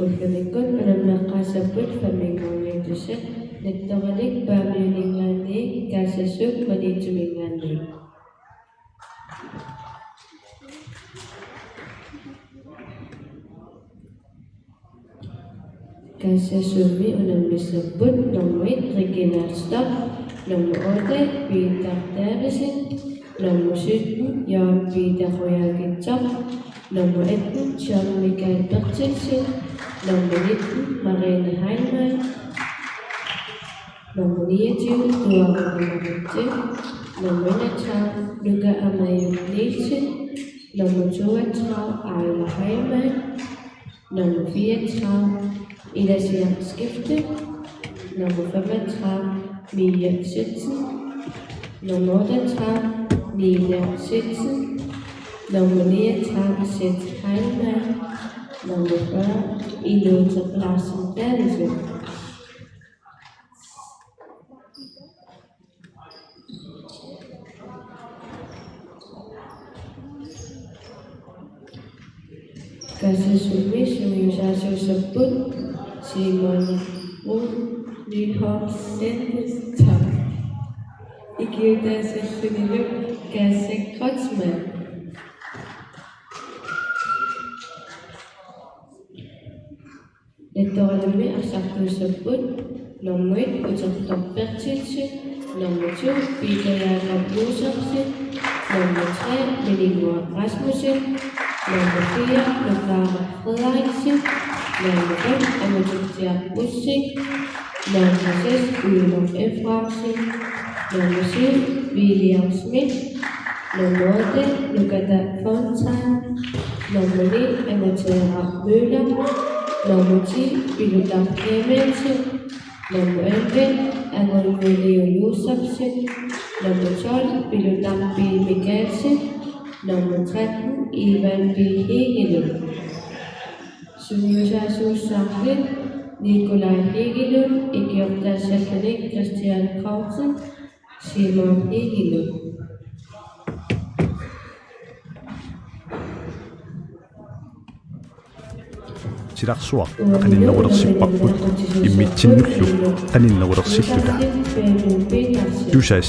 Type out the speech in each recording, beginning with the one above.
Pagkalikod panang nakasabot pamingon ng Diyos, nagtawalik pa mining lani, kasasog manitsuming lani. Kasasumi unamisabut nomor 1 Regina Stock, nomor 8 Peter Davidson, nomor 17 Jan Peter Royal Gitzock, nomor 1 John Michael Bertelsen, nomor 19 Marine Heinlein, nomor 29 Dua Marimarte, nomor 31 Luca Amayo Nielsen, nomor 32 Ejler Heimann, nummer 34 Ida Sjern Skifte, nummer 35 Mia Sitzen, nummer 38 Nina Sitzen, nummer 39 Seth Heilmann, nummer 40 Ilota Larsen Davidsen. Kasasumi Sumyusasu sebut Simon Nyholm Sendestam Ikilda Sefunilu Kasek Kotsman. Letteralemi Asaktu sebut nomor 1 Utsaktor Bertilsen, nomor 2 Peter Jakob Josefsen, nomor 3 Melinor Rasmussen, nummer 4 Lukara Frederiksen, nummer 5 Amateur Bussing, nummer 6 Ullum Efragsen, nummer 7 William Smith, nummer 8 Lukata Fontaine, nummer 9 Amateur Møller, nummer 10 Biludak Clemensen, nummer 11 Angolmo Leo Josefsen, nummer 12 Biludak B. Mikkelsen, nummer 13 Ivan B. Hegelund, Sumyusasu Sakle, Nikolaj Hegelund, Egypta Sakanik Christian Krausen, Simon Hegelund. Silarsuaq qaninnarulersippaqput immitsinullu qaninnarulersilluta tusas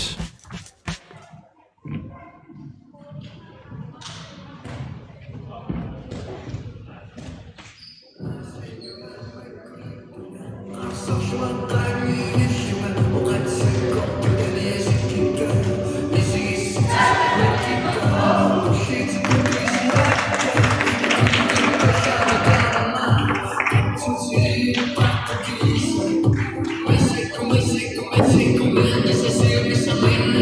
Come se come necessito mi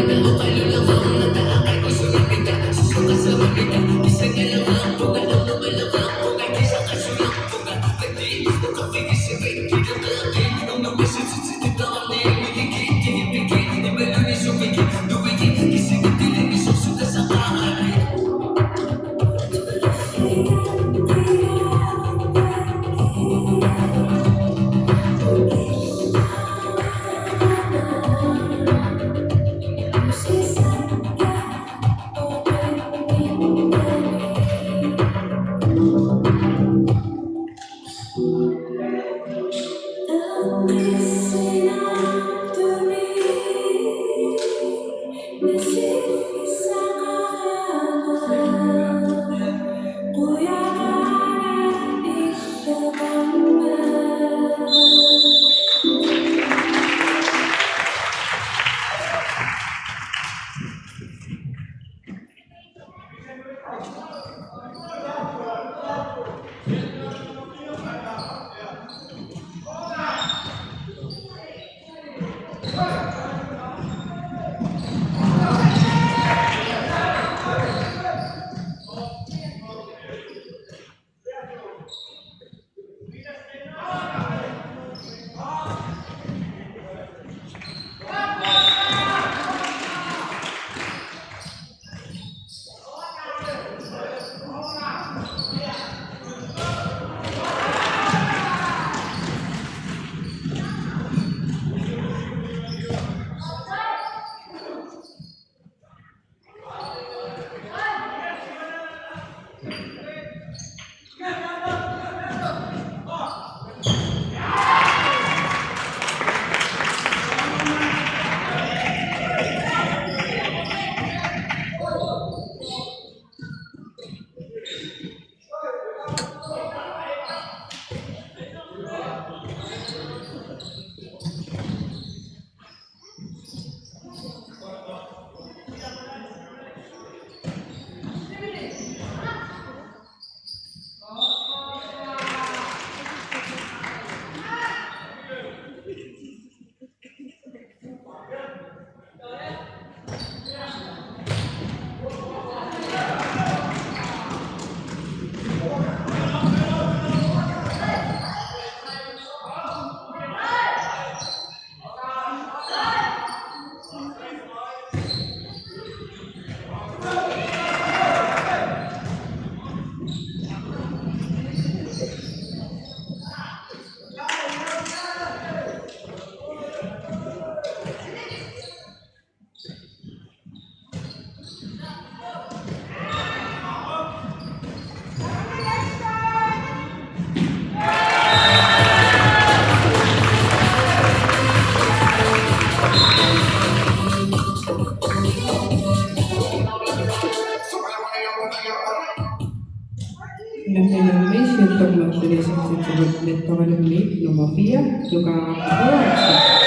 Lettorelemik nummer 4, Lugar Kroatien.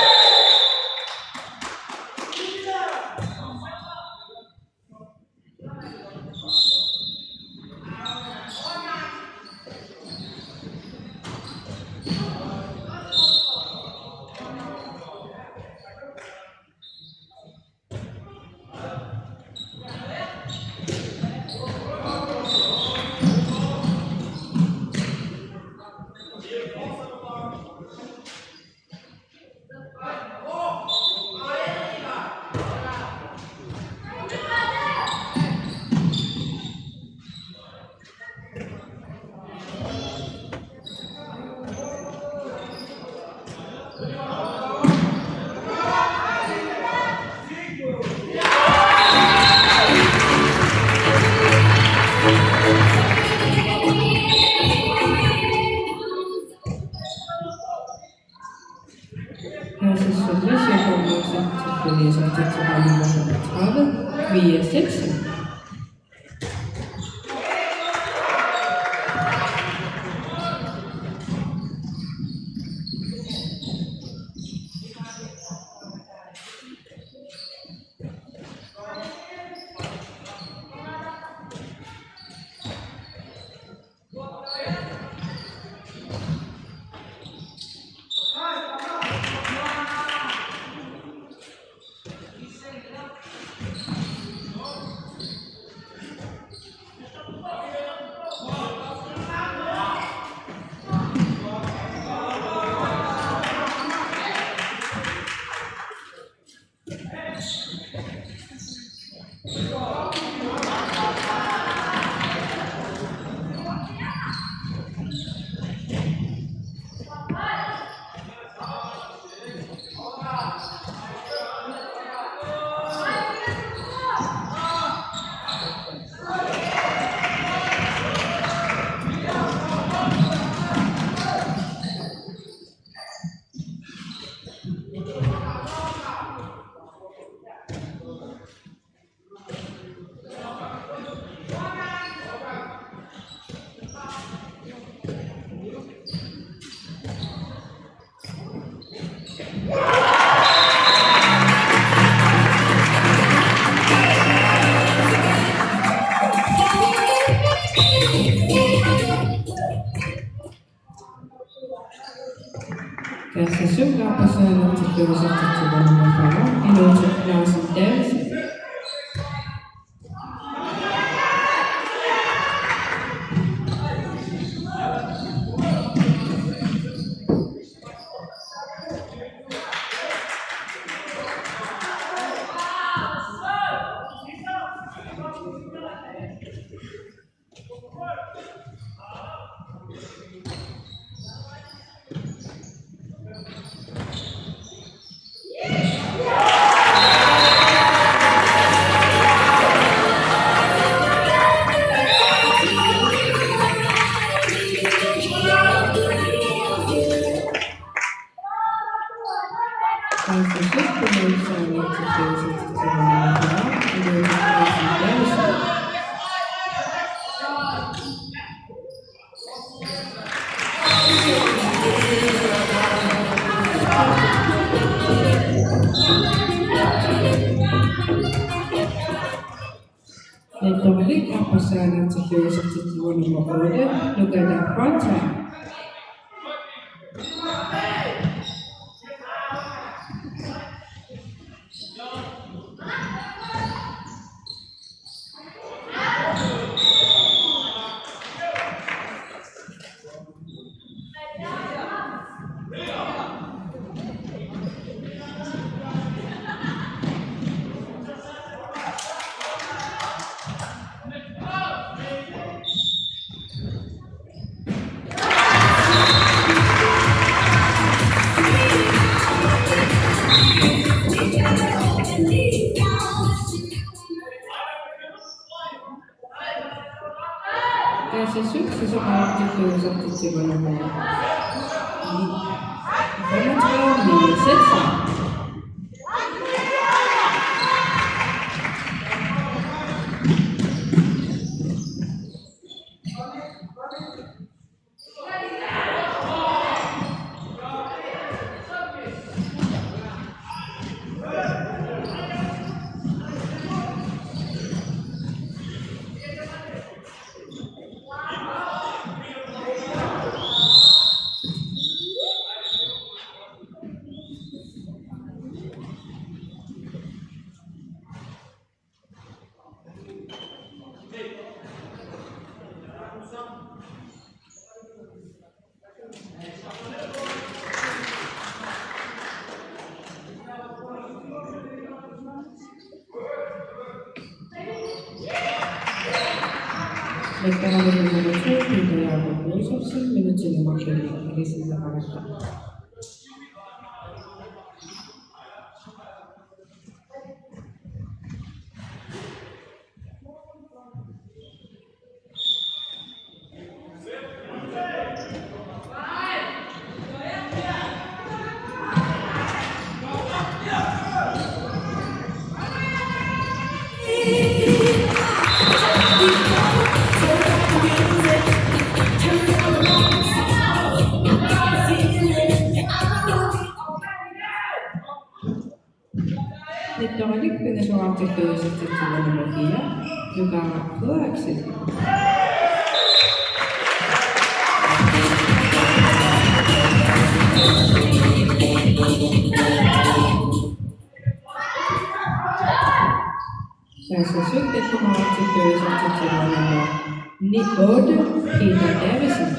Tässä synkkaapassa nyt sitten vuonna iloiset Klaasen Terveys. Dominic Apasana to finish it one more order. Look at that contact. Tässä syksyssä on sattu silloin Veteraanide number 2, Peter Jakob Joosefsen, minuutsi nummer 10, Elisabeth Parata. Nettorik pinasuartikluisesti number 4, joka hyväksi. Tässä syntekumaartikluisesti number 8, Peter Davison.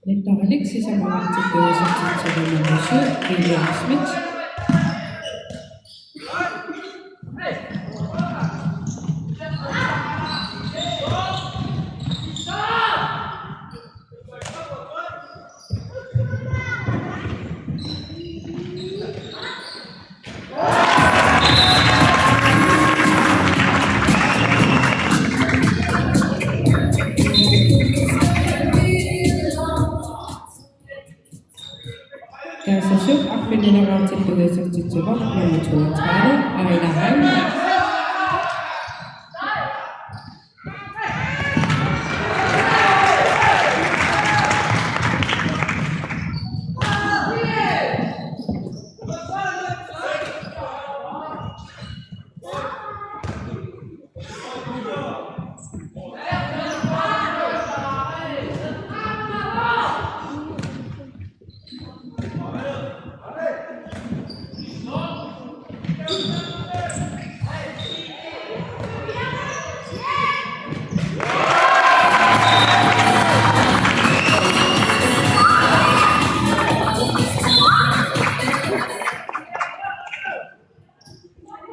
Nettorik sisämaartikluisesti number 7, William Smith. Tässä syöpäaktiivinen number 2, Aina Häynen.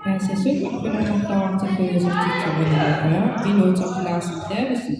Tässä syöpäaktiivinen number 3, Vinod Larsen Davison.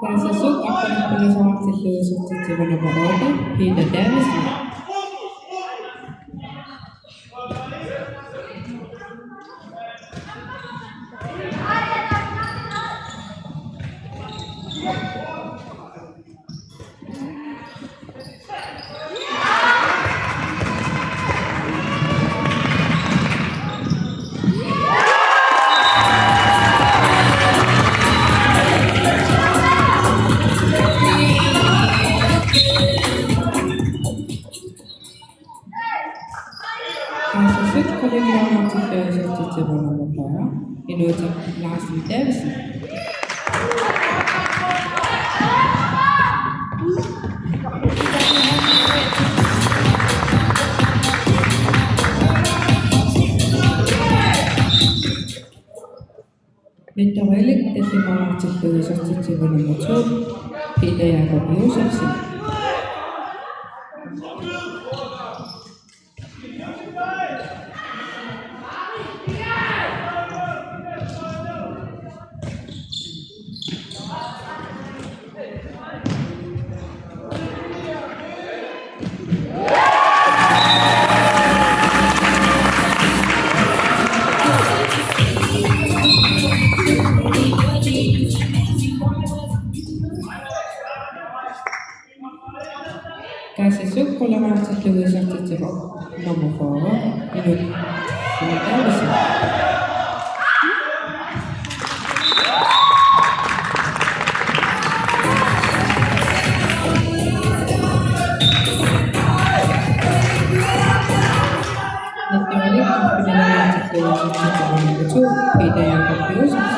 Tässä syöpäaktiivisesti number 8, Peter Davison. Karsasut kollegialer til førerskiftet til vår nummer 40, Inota Larsen Davidsen. Vinterølle Decimaler til førerskiftet til vår nummer 2, Peter Jakob Josefsen. Karsasut kollegialer til førerskiftet til vår nummer 40, Inota Davidsen. Vinterølle kollegialer til førerskiftet til vår nummer 2, Peter Jakob Josefsen.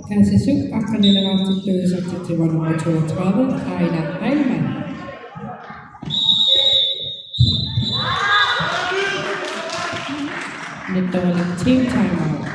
Karsasut akademiker til førerskiftet til vår nummer 32, Ejla Heilemann. Vinterølle team timeout.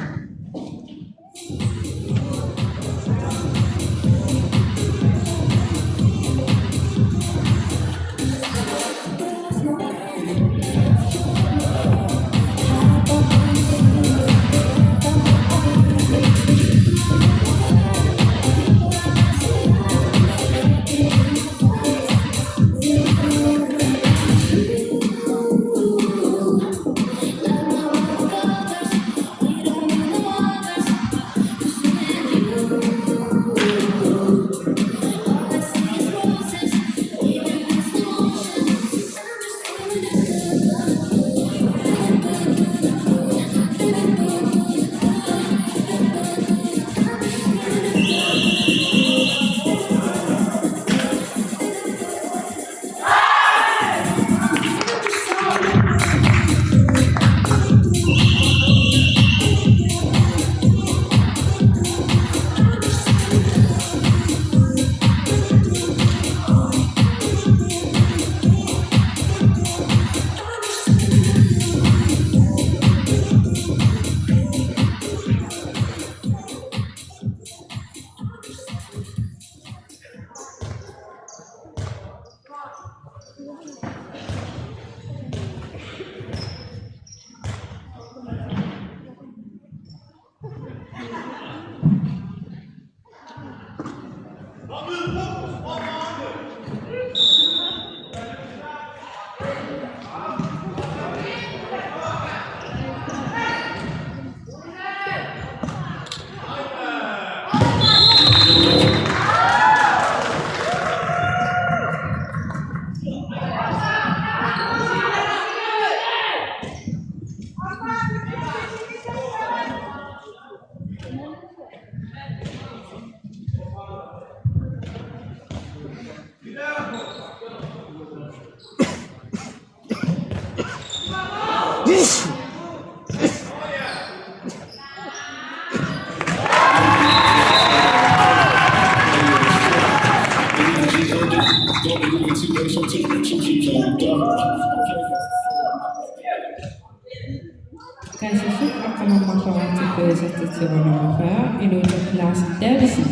Käsisut akan memanfaatkan kesaksian nomor inuit kelas Davison.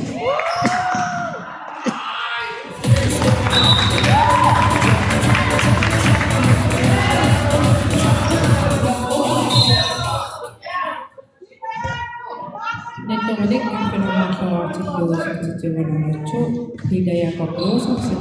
Netomalik akan memanfaatkan kesaksian nomor 2 hidayah kesaksi.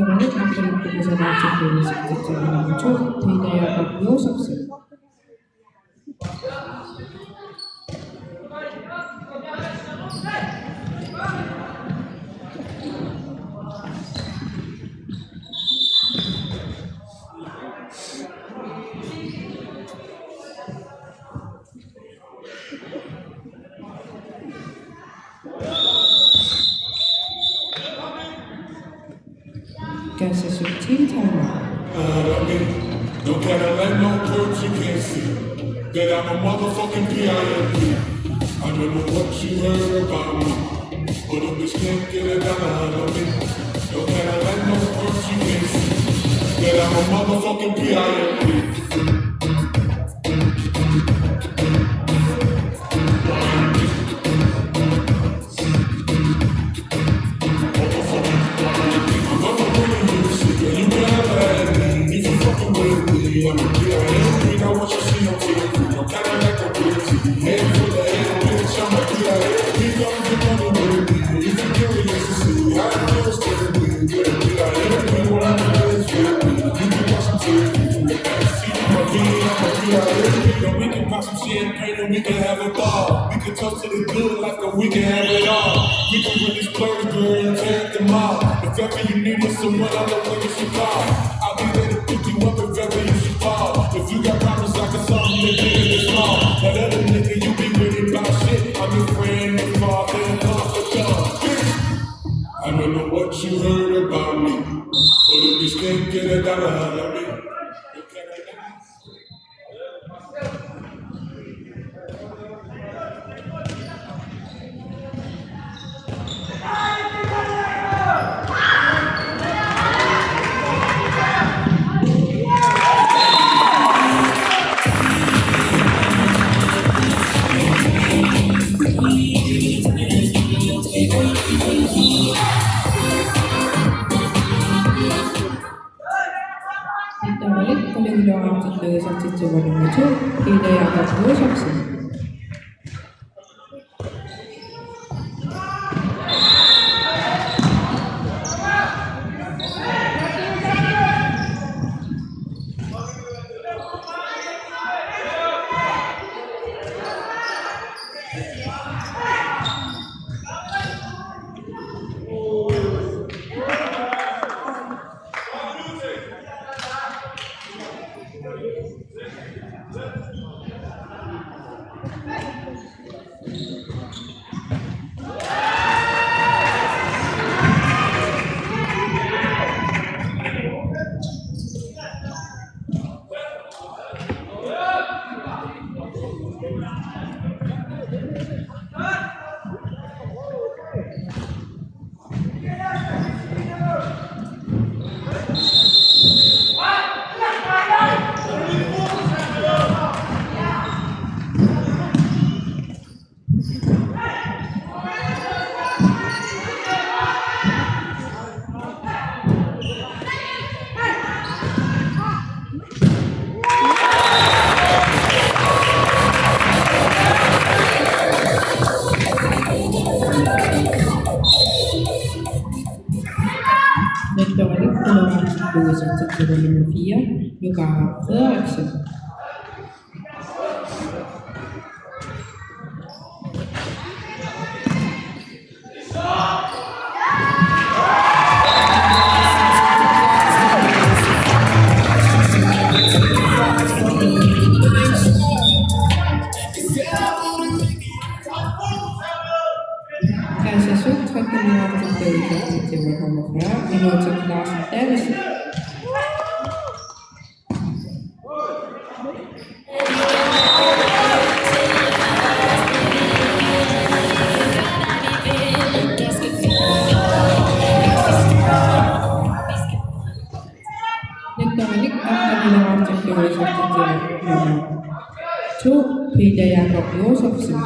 Netomalik akan memanfaatkan kesaksian nomor 2 hidayah kesaksi. Käsisut team timer. No Cadillac, no perks, you can't see that I'm a motherfucking PIMP. I don't know what you heard about me, but a bitch can't get a dollar out of me. No Cadillac, no perks, you can't see that I'm a motherfucking PIMP. I'm a PIMP, I want you to see on TV. No Cadillac, no perks, head full of head, bitch, I'm a PIMP. Come get money with me, if you're curious to see how it feels to be with a PIMP, what I'm gonna is with me. You can watch some TV from the backseat of my V, I'm a PIMP. Yo, we can pop some champagne and we can have a ball. We can toast to the good life and we can have it all. We can really splurge, girl, and tear them all. If ever you need someone, I know where you should call. I'll be there to pick you up if ever you should fall. If you got problems, I can solve them, they're big and small. That other nigga, you be with it about shit. I'm your friend, and father, and comforter, bitch. I don't know what you heard about me, but if you can't get a dollar out of me. Netomalik memanfaatkan kesaksian nomor 2 hidayah kesaksi. Nick til nummer 4, Lugar Frederiksen. Kajsa Sødt trækker nu op til bøde til nummer 40, vi når til Larsen Davidsen. Nick opgør op til bøde til nummer 2, Peter Jakob Josefsen.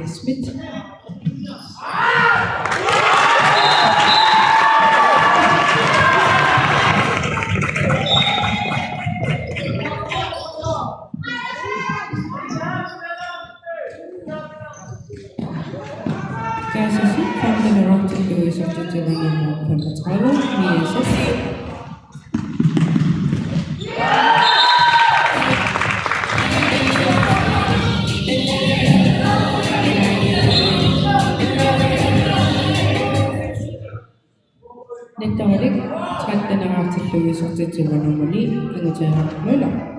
Smith. Kajsa Sødt kommer op til bøde til nummer 35, Mia Sødt. Nick træk den af til bøde til nummer 9, ringer til Harald Møller.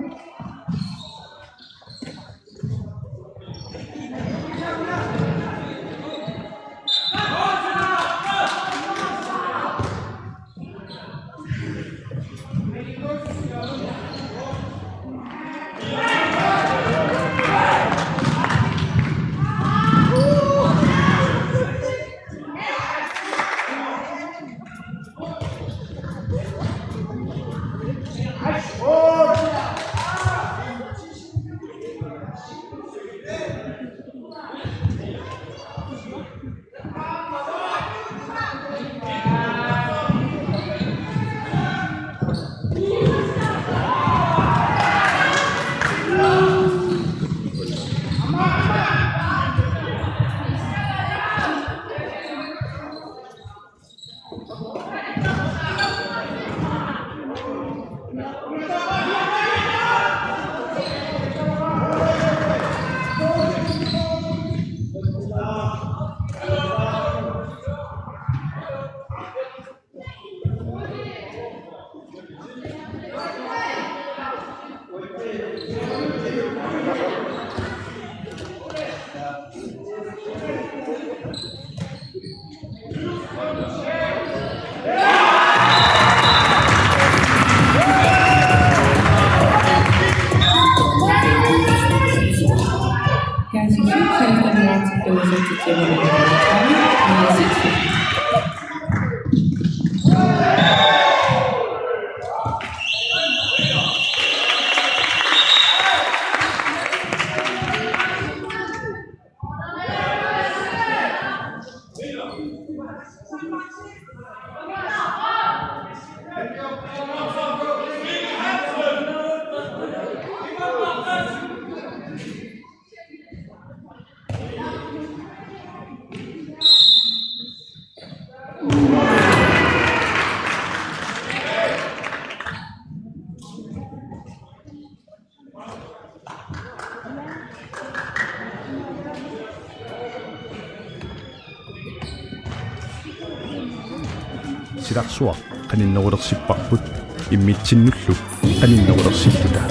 Silaqsuaq qaninnerulersippaqput immitsinullu qaninnerulersillута.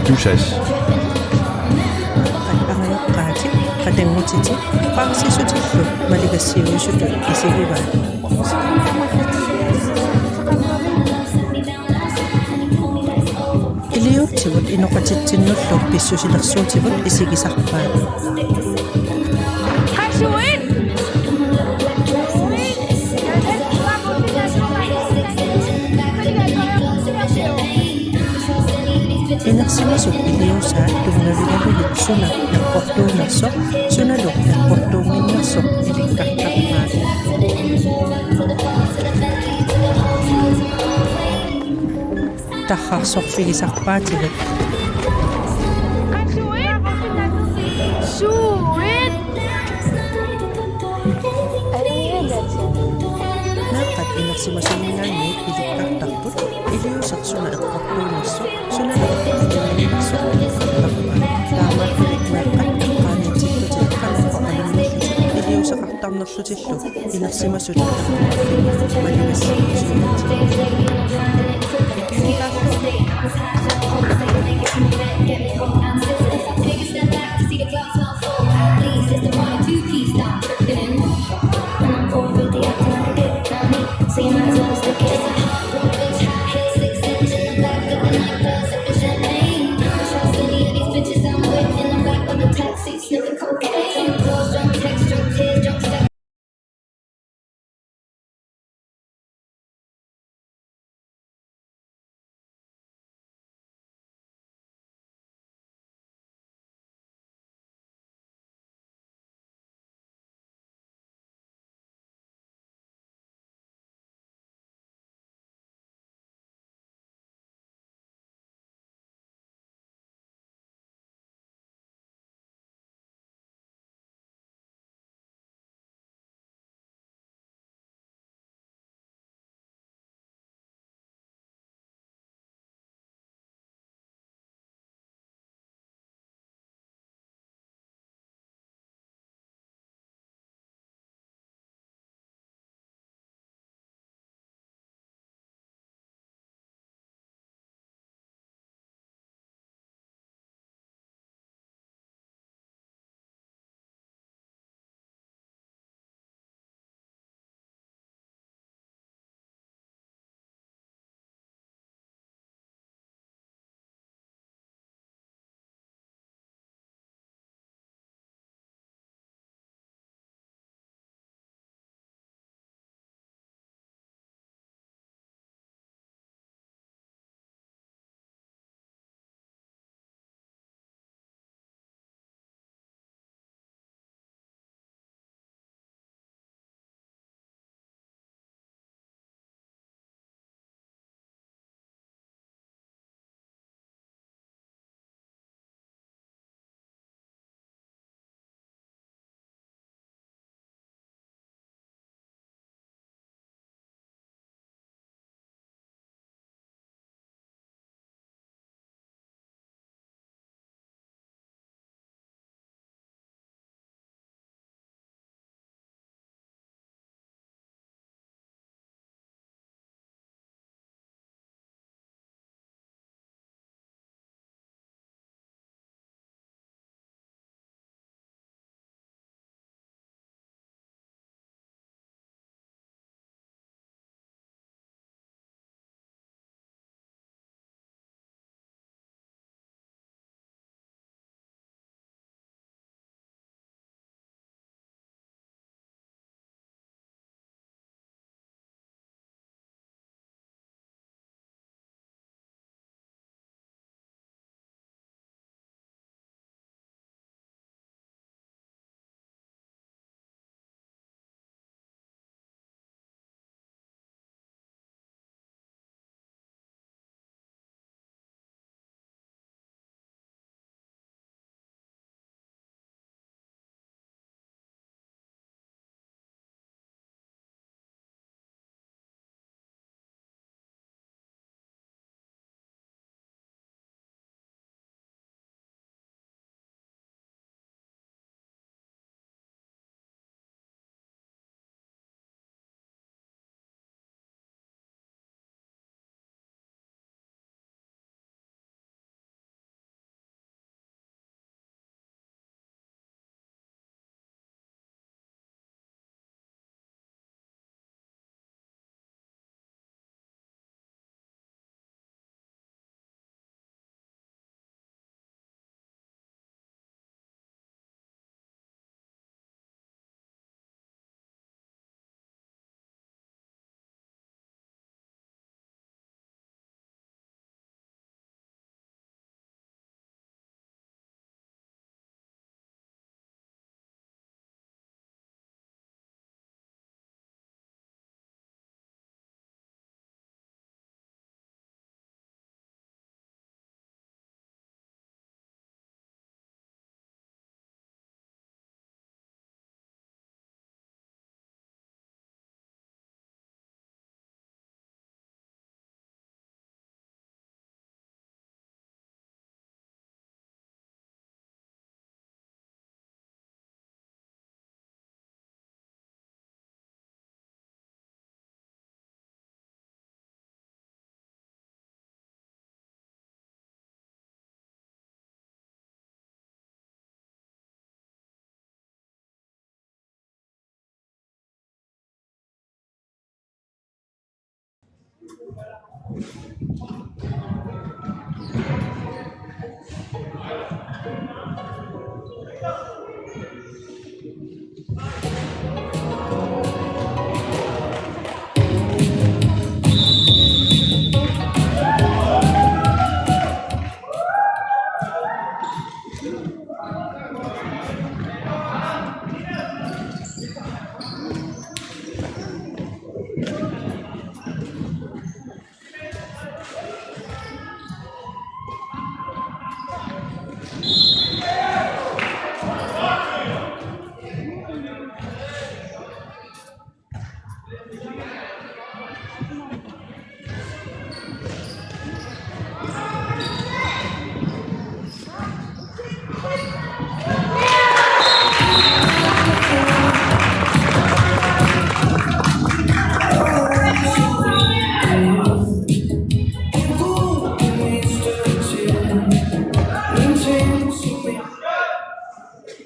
Tusas Angayuqqaati qatangutiti parsisutillu maligassiuisut isigivaat. Iliutsivut inoqatitsinullu pissusilersuutivut isigisarpaat. Inaqsimasuk iliusaat tungavigalugut suna naqportuunnersoq sunaluq naqportuunginnersoq ilikkartarpaat. Tarrarsorfigisarpaatigut naaqat inaqsimasunningaanniit ilikkartarput iliusaq suna eqqortuunnersoq sunaluq naqportuunginnersoq ilikkartarpaat. Taamaattulik naaqqat eqqaanitsittutiq qalorpaqalunnerlusit iliusaqartarnerlutillu inaqsimasut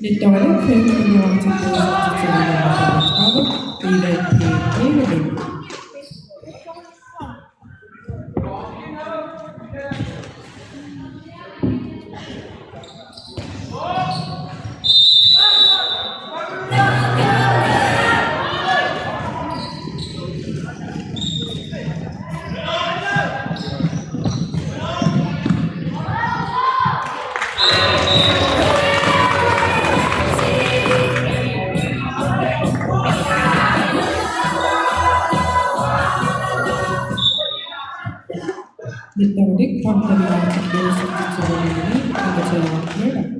Nitoya continued to go to the even the Nordic company of the ceremony and the ceremony.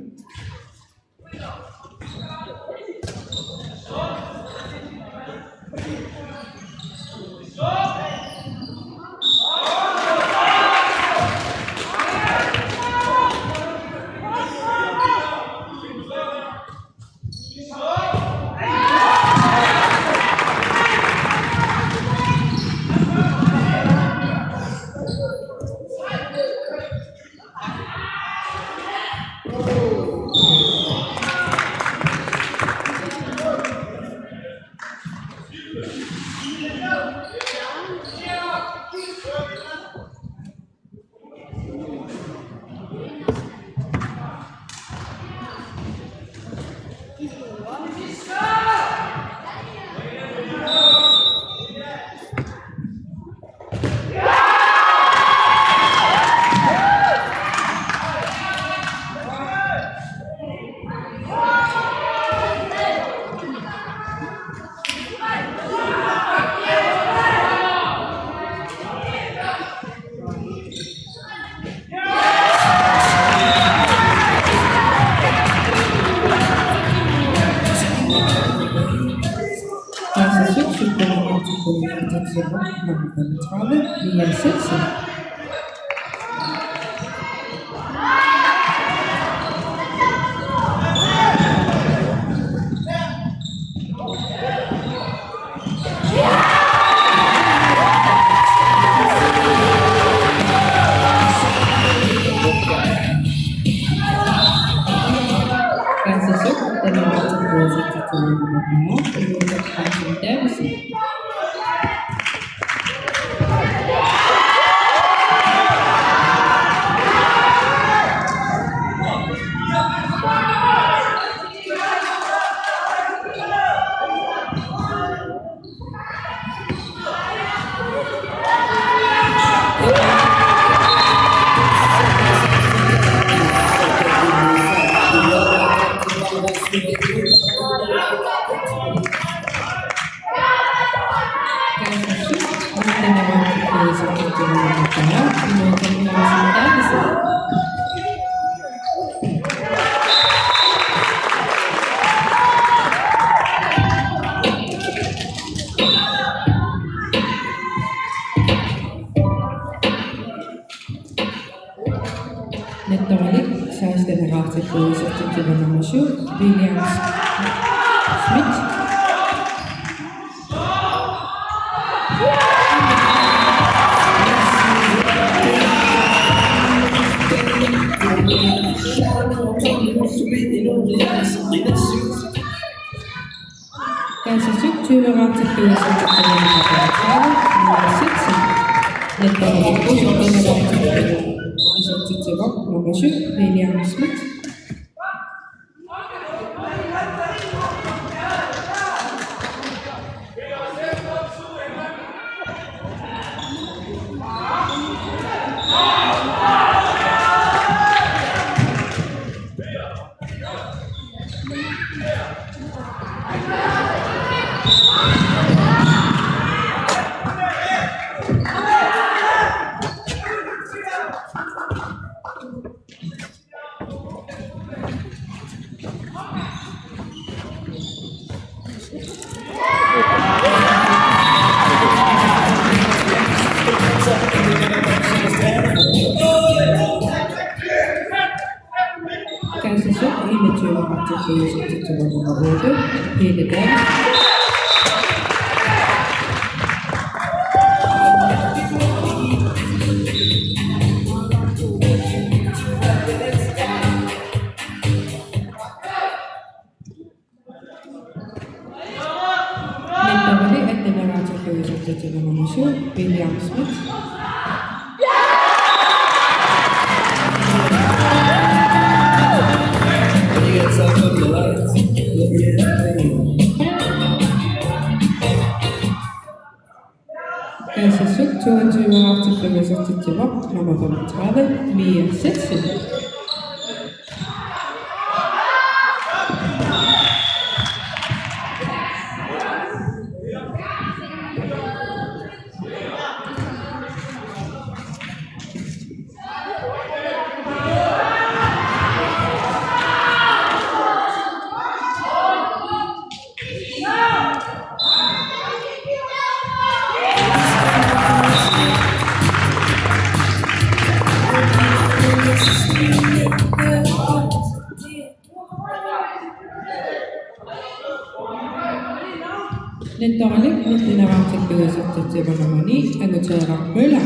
Via Sitsen. Nettolik says the article is to the Namashu, Williams Smith. Kansas City, 2 article is to the Namashu, Nettavare generale esercizio nummer 7, William Smith. Keizersut 21 esercizio nummer 8, Hede Dijk. Nettavare esercizio nummer 7, William Smith. Keizersut 22 esercizio nummer 35, Mia Setsen. Nettavare esercizio nummer 9, Angela Møller.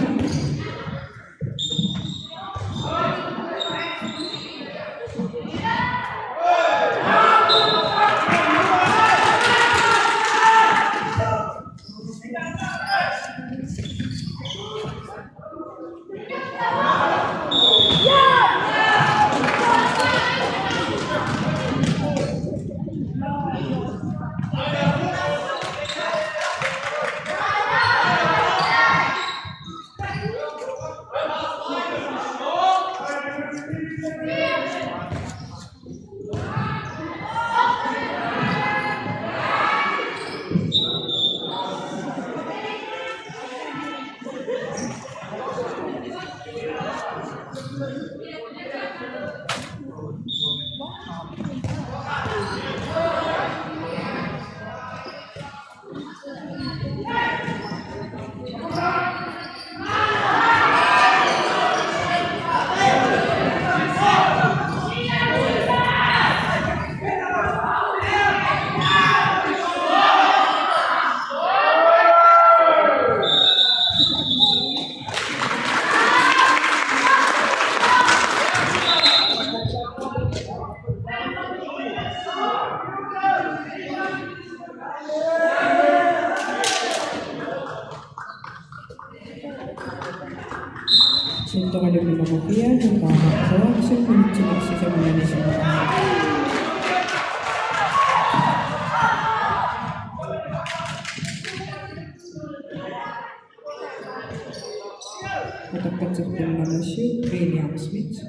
Nettavare nummer 4, Hungara Korsen, esercizio nummer 9. Esercizio nummer 7, William Smith.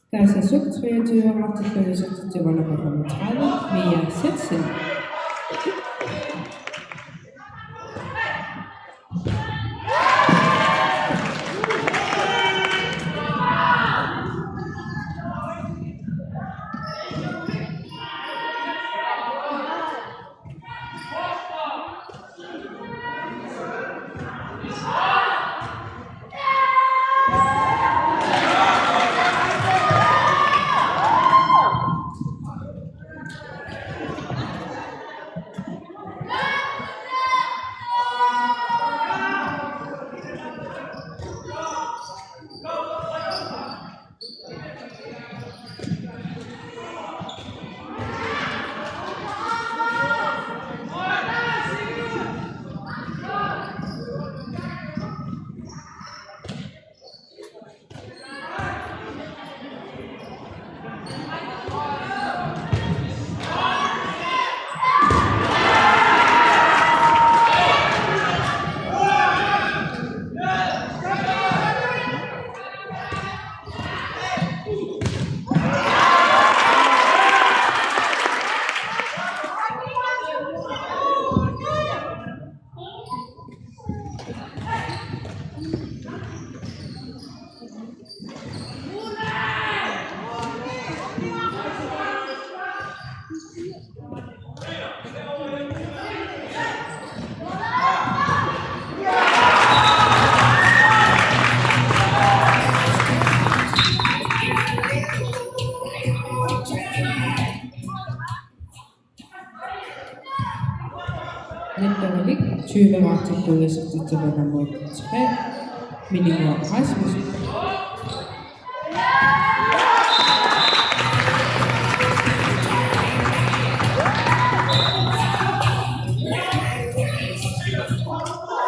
Keizersut 23 esercizio nummer 35, Mia Setsen. 2028 September nummer 3, Minimum Rasmussen.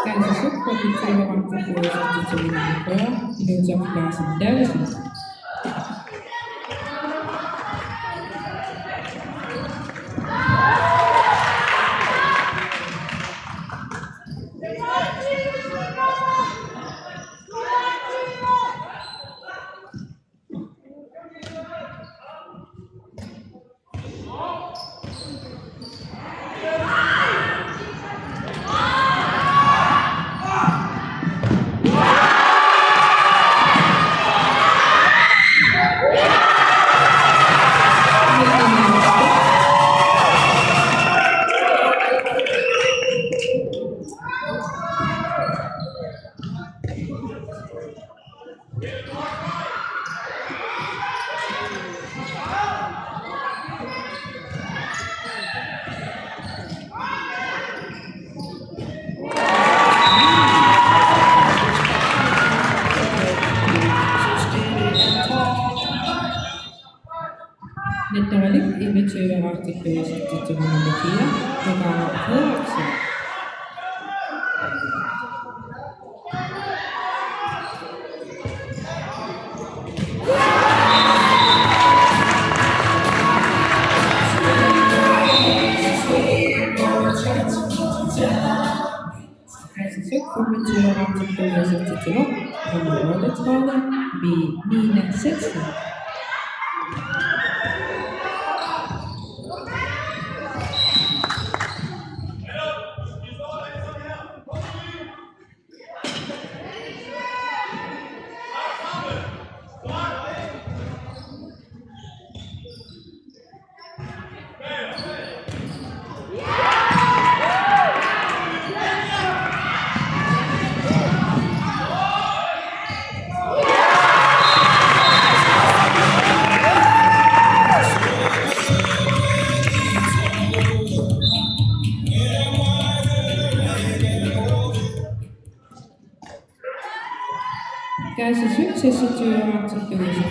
Ganske slut på de 2028 September nummer 40, Josef Larsen Davidsen. Nettomelik 21 September nummer 4, Johanna Frederiksen. Ganske slut på de 20 September nummer 38, Nina Setsen. Ganske slut 26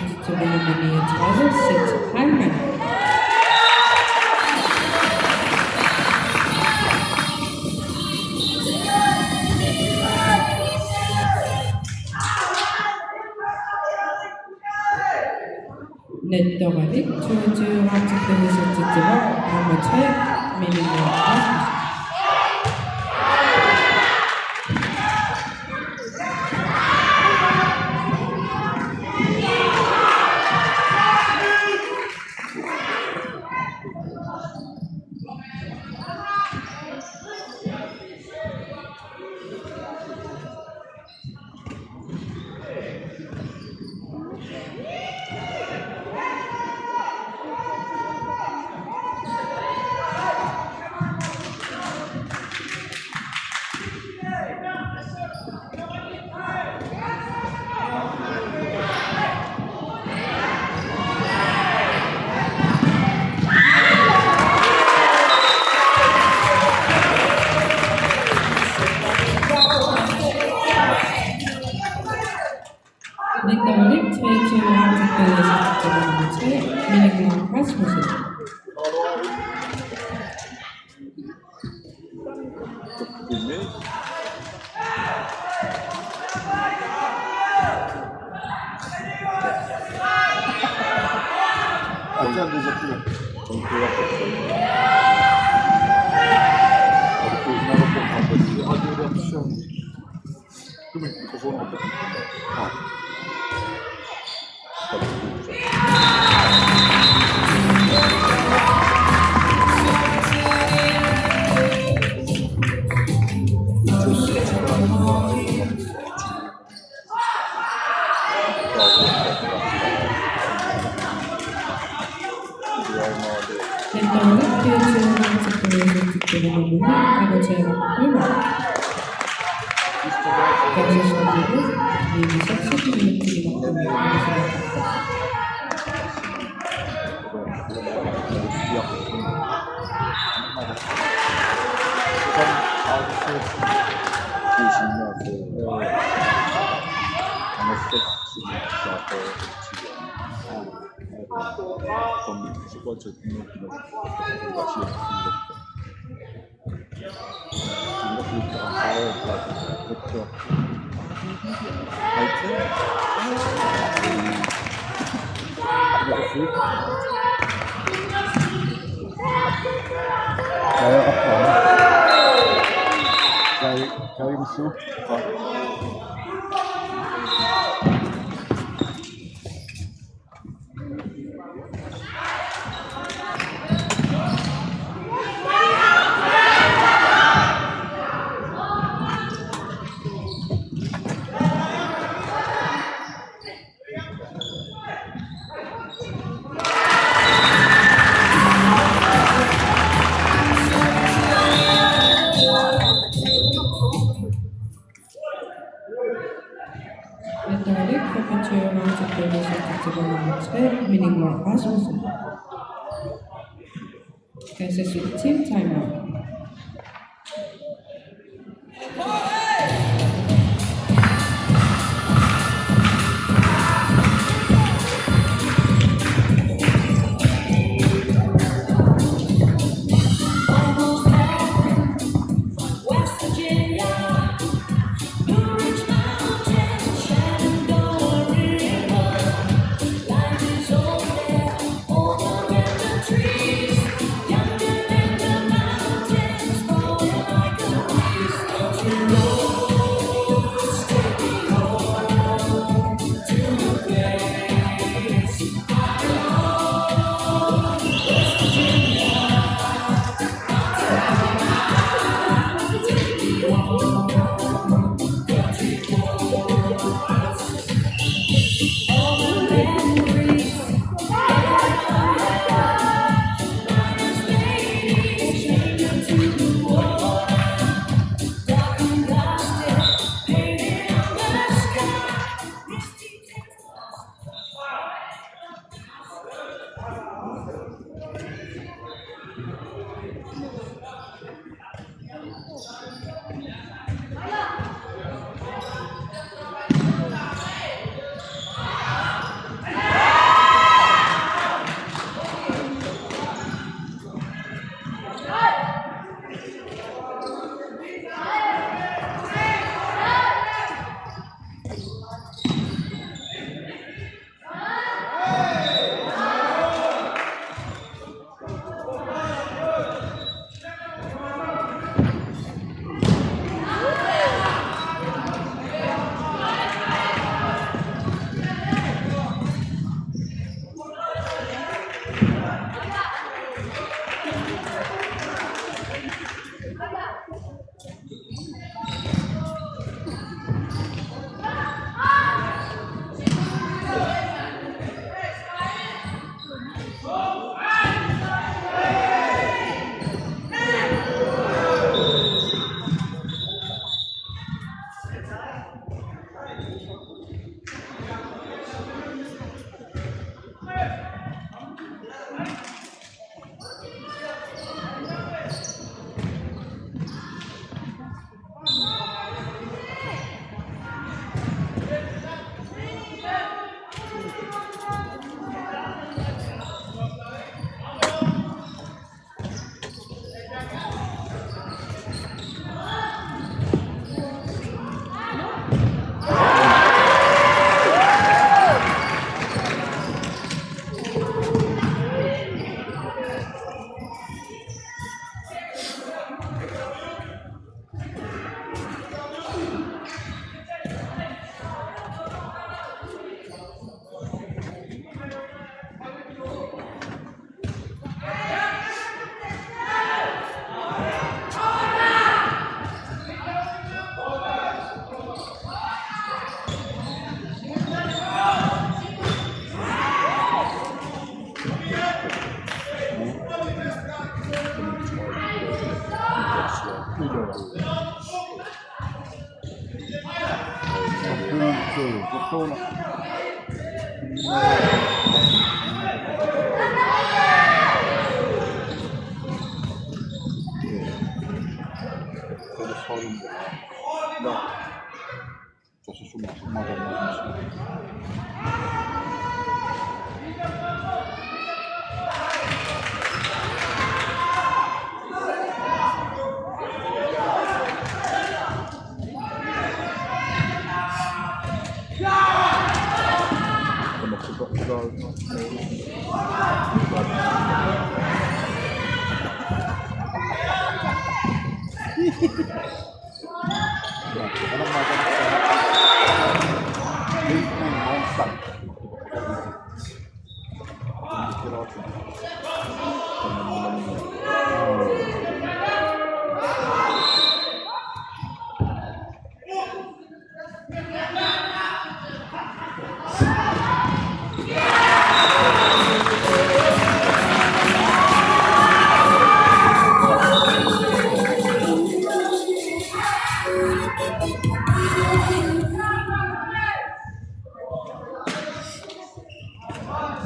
September nummer 39, Seth Heimann. Nettomelik 22 September nummer 3, Minimum Rasmussen. Nettomelik 23 September nummer 3, Minimum Rasmussen. Akan desafio. Come il microfono? Ah. Nettomelik 23 September nummer 9, Agotera Rømer. Ganske slut Nina Setsen, Minimum Rasmussen. Kaya gusto? Metallic Professor Master Festival Minimum Rasmussen. Kansas City Team timeout. West Virginia, Blue Ridge Mountains, Shenandoah River. Life is old there, older than the trees, younger than the mountains, falling like a breeze. Don't you know it's taking home to the place I belong. West Virginia.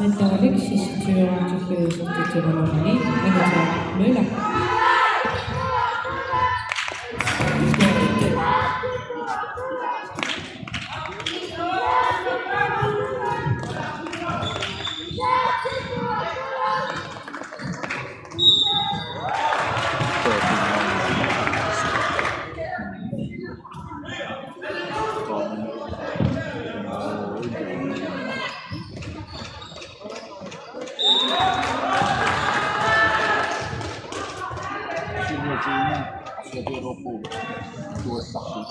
Meteorik 시스템을 적용해서 제공하니 안녕하세요. Møller. Sebagai ropo dua satu.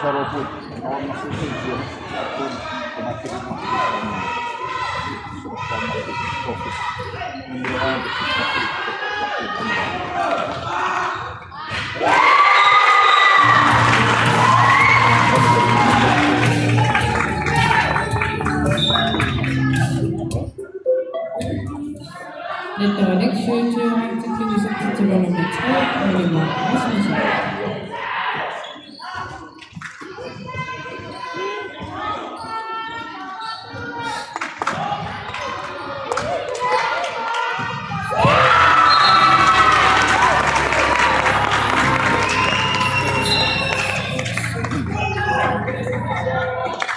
Ropo kawan masuk kerja pun semakin fokus mengenai Meteorik 시스템을 적용해서 제공하는 차원이나 말씀하십니다.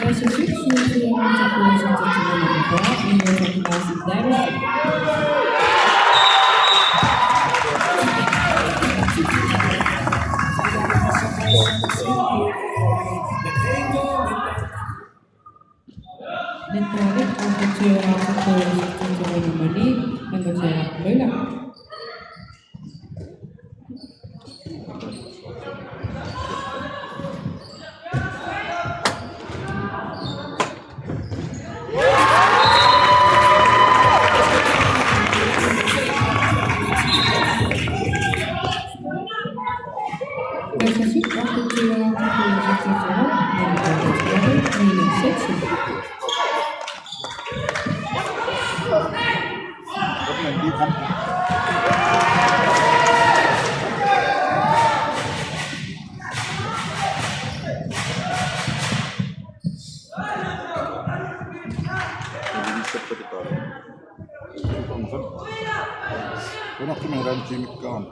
Deze successen moeten voorzitter te worden bepaald in de organisatie. Meteorik avonturen voorzitter te worden manier en dat zijn Møller. Deze avonturen voorzitter te worden en dat zijn Kuna meidän Jimikkaan.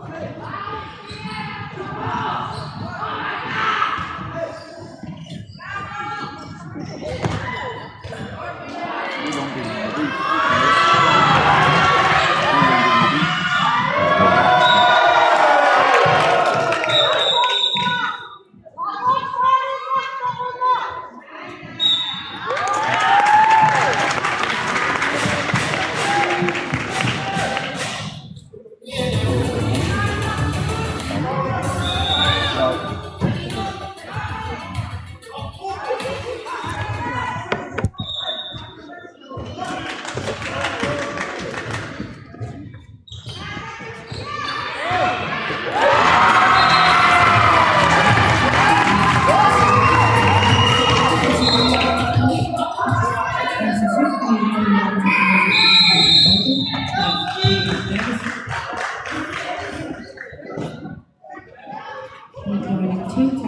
Thank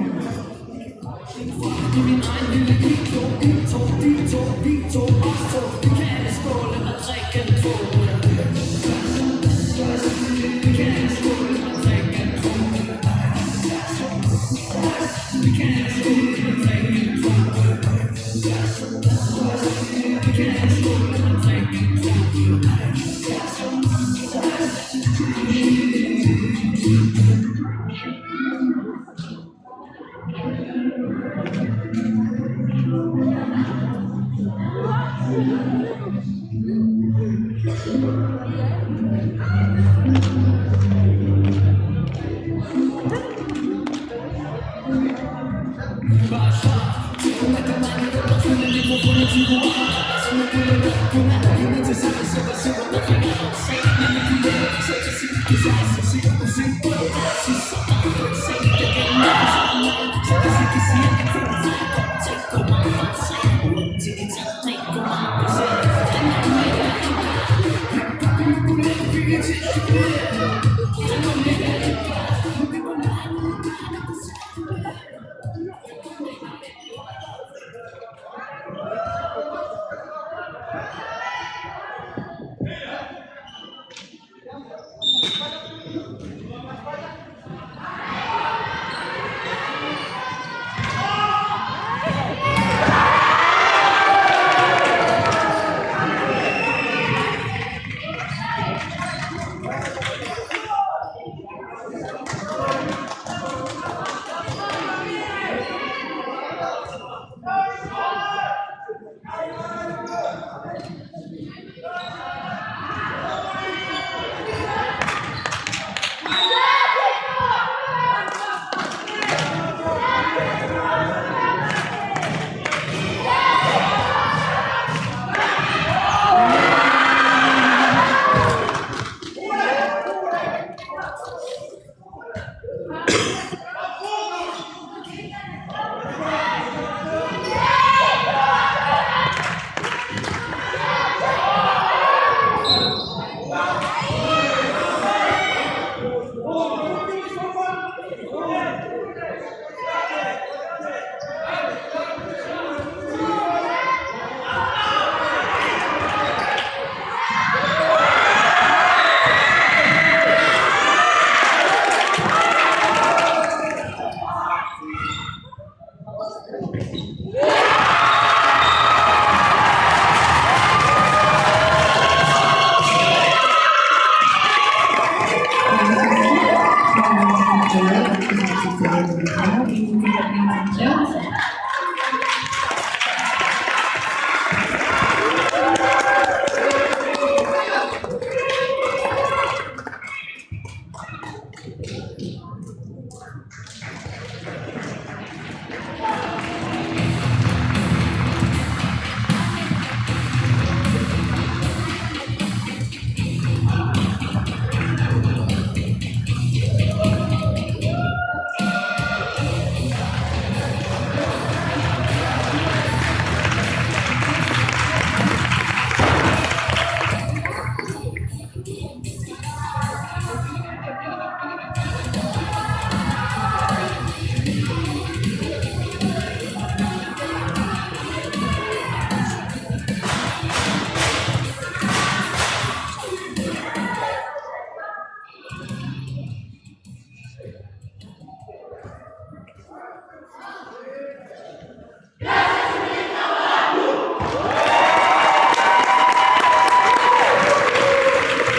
you.